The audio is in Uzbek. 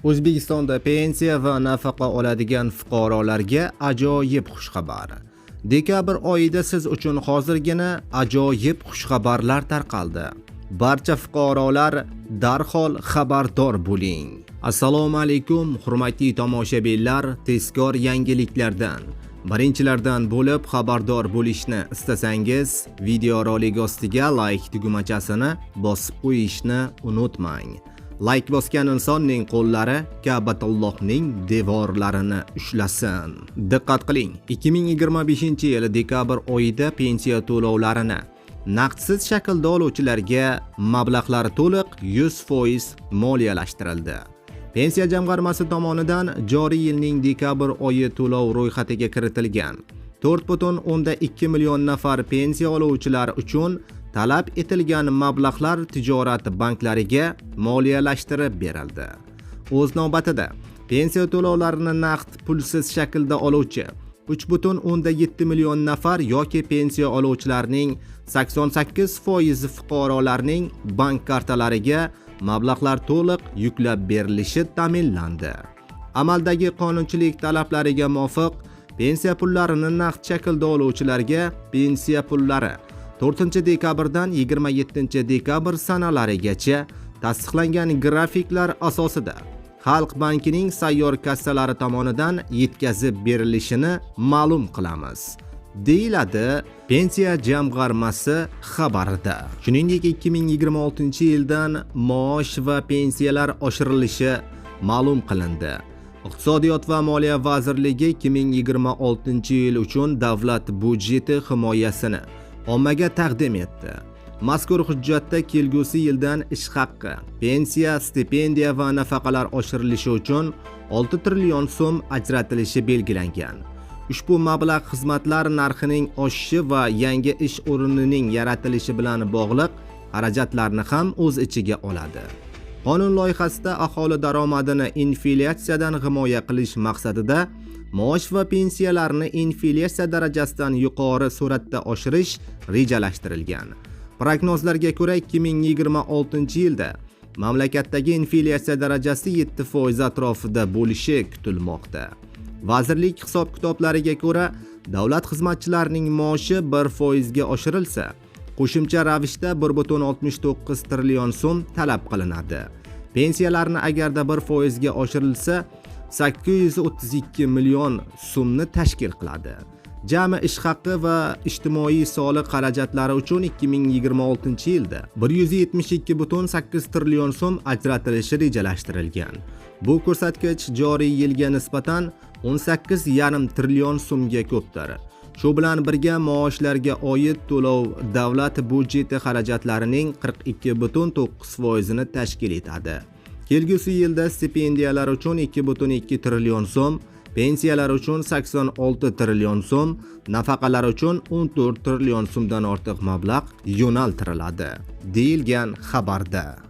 O'zbekistonda pensiya va nafaqa oladigan fuqarolarga ajoyib xushxabar. Dekabr oyida siz uchun hozirgina ajoyib xushxabarlar tarqaldi. Barcha fuqarolar darhol xabardor bo'ling. Assalomu alaykum, hurmatli tomoshabinlar, tezkor yangiliklardan birinchilardan bo'lib xabardor bo'lishni istasangiz, video rolik ostiga like tugmachasini bosib qo'yishni unutmang. Like bosgan insonning qo'llari Ka'batullohning devorlarini ushlasin. Diqqat qiling, 2025-yil dekabr oyida pensiya to'lovlarini naqdsiz shaklda oluvchilarga mablag'lar to'liq 100% moliyalashtirildi. Pensiya jamg'armasi tomonidan joriy yilning dekabr oyi to'lov ro'yxatiga kiritilgan 4,2 million nafar pensiya oluvchilar uchun talab etilgan mablag'lar tijorat banklariga moliyalashtirib berildi. O'z navbatida, pensiya to'lovlarini naqd pulsiz shaklda oluvchi 3,7 million nafar yoki pensiya oluvchilarning 88% fuqarolarning bank kartalariga mablag'lar to'liq yuklab berilishi ta'minlandi. Amaldagi qonunchilik talablariga muvofiq pensiya pullarini naqd shaklda oluvchilarga pensiya pullari 4-dekabrdan 27-dekabr sanalarigacha tasdiqlangan grafiklar asosida Xalq bankining sayyor kassalari tomonidan yetkazib berilishini ma'lum qilamiz, deyiladi pensiya jamg'armasi xabarida. Shuningdek, 2026-yildan maosh va pensiyalar oshirilishi ma'lum qilindi. Iqtisodiyot va moliya vazirligi 2026-yil uchun davlat budjeti himoyasini ommaga taqdim etdi. Mazkur hujjatda kelgusi yildan ish haqqi, pensiya, stipendiya va nafaqalar oshirilishi uchun 6 trillion so'm ajratilishi belgilangan. Ushbu mablag' xizmatlar narxining oshishi va yangi ish o'rnining yaratilishi bilan bog'liq xarajatlarni ham o'z ichiga oladi. Qonun loyihasida aholi daromadini inflyatsiyadan himoya qilish maqsadida maosh va pensiyalarni inflyatsiya darajasidan yuqori sur'atda oshirish rejalashtirilgan. Prognozlarga ko'ra 2026-yilda mamlakatdagi inflyatsiya darajasi 7% atrofida bo'lishi kutilmoqda. Vazirlik hisob-kitoblariga ko'ra, davlat xizmatchilarining maoshi 1% ga oshirilsa, qo'shimcha ravishda 1,69 trillion so'm talab qilinadi. Pensiyalarni agarda 1% ga oshirilsa, 832 million so'mni tashkil qiladi. Jami ish haqqi va ijtimoiy soliq xarajatlari uchun 2026-yilda 172,8 trillion so'm ajratilishi rejalashtirilgan. Bu ko'rsatkich joriy yilga nisbatan 18,5 trillion so'mga ko'pdir. Shu bilan birga maoshlarga oid to'lov davlat budjeti xarajatlarining 42,9% ni tashkil etadi. Kelgusi yilda stipendiyalar uchun 2,2 trillion so'm, pensiyalar uchun 86 trillion so'm, nafaqalar uchun 14 trillion so'mdan ortiq mablag' yo'naltiriladi, deyilgan xabarda.